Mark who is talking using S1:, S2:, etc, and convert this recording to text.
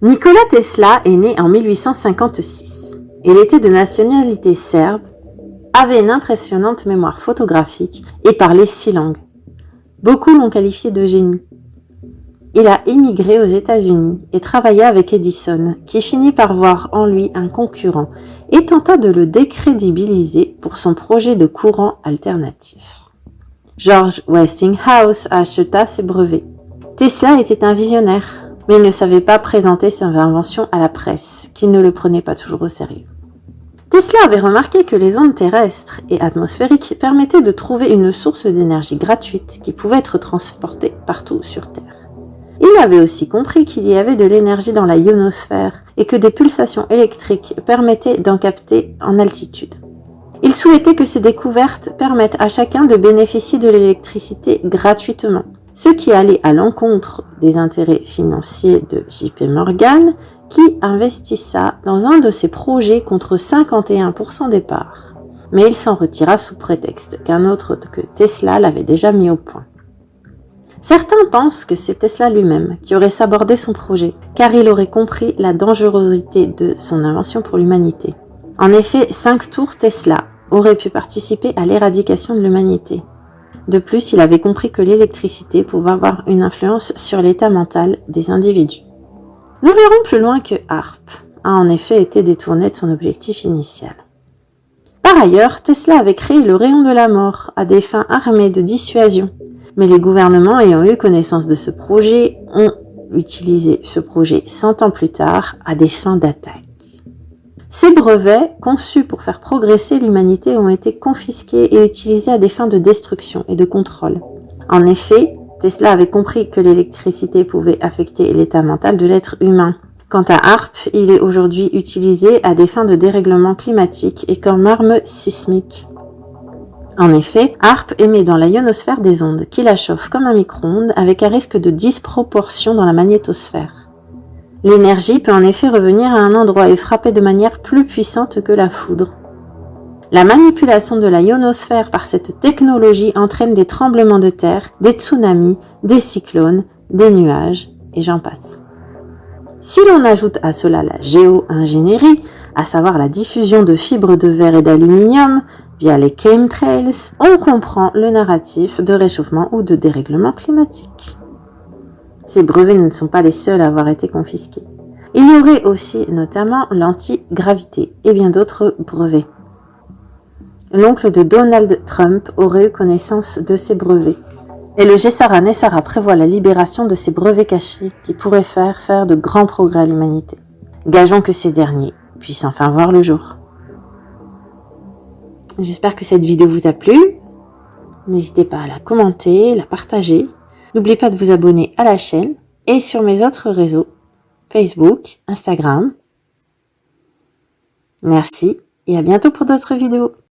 S1: Nikola Tesla est né en 1856. Il était de nationalité serbe, avait une impressionnante mémoire photographique et parlait 6 langues. Beaucoup l'ont qualifié de génie. Il a émigré aux États-Unis et travailla avec Edison, qui finit par voir en lui un concurrent et tenta de le décrédibiliser pour son projet de courant alternatif. George Westinghouse acheta ses brevets. Tesla était un visionnaire, mais il ne savait pas présenter ses inventions à la presse, qui ne le prenait pas toujours au sérieux. Tesla avait remarqué que les ondes terrestres et atmosphériques permettaient de trouver une source d'énergie gratuite qui pouvait être transportée partout sur Terre. Il avait aussi compris qu'il y avait de l'énergie dans la ionosphère et que des pulsations électriques permettaient d'en capter en altitude. Il souhaitait que ces découvertes permettent à chacun de bénéficier de l'électricité gratuitement, ce qui allait à l'encontre des intérêts financiers de JP Morgan, qui investissa dans un de ses projets contre 51% des parts. Mais il s'en retira sous prétexte qu'un autre que Tesla l'avait déjà mis au point. Certains pensent que c'est Tesla lui-même qui aurait sabordé son projet, car il aurait compris la dangerosité de son invention pour l'humanité. En effet, 5 tours Tesla auraient pu participer à l'éradication de l'humanité. De plus, il avait compris que l'électricité pouvait avoir une influence sur l'état mental des individus. Nous verrons plus loin que HAARP a en effet été détourné de son objectif initial. Par ailleurs, Tesla avait créé le rayon de la mort à des fins armées de dissuasion, mais les gouvernements ayant eu connaissance de ce projet ont utilisé ce projet 100 ans plus tard à des fins d'attaque. Ces brevets, conçus pour faire progresser l'humanité, ont été confisqués et utilisés à des fins de destruction et de contrôle. En effet, Tesla avait compris que l'électricité pouvait affecter l'état mental de l'être humain. Quant à HAARP, il est aujourd'hui utilisé à des fins de dérèglement climatique et comme arme sismique. En effet, HAARP émet dans la ionosphère des ondes qui la chauffent comme un micro-ondes avec un risque de disproportion dans la magnétosphère. L'énergie peut en effet revenir à un endroit et frapper de manière plus puissante que la foudre. La manipulation de la ionosphère par cette technologie entraîne des tremblements de terre, des tsunamis, des cyclones, des nuages, et j'en passe. Si l'on ajoute à cela la géo-ingénierie, à savoir la diffusion de fibres de verre et d'aluminium via les chemtrails, on comprend le narratif de réchauffement ou de dérèglement climatique. Ces brevets ne sont pas les seuls à avoir été confisqués. Il y aurait aussi notamment l'antigravité et bien d'autres brevets. L'oncle de Donald Trump aurait eu connaissance de ces brevets. Et le Gessara Nessara prévoit la libération de ces brevets cachés qui pourraient faire de grands progrès à l'humanité. Gageons que ces derniers puissent enfin voir le jour. J'espère que cette vidéo vous a plu. N'hésitez pas à la commenter, la partager. N'oubliez pas de vous abonner à la chaîne et sur mes autres réseaux, Facebook, Instagram. Merci et à bientôt pour d'autres vidéos.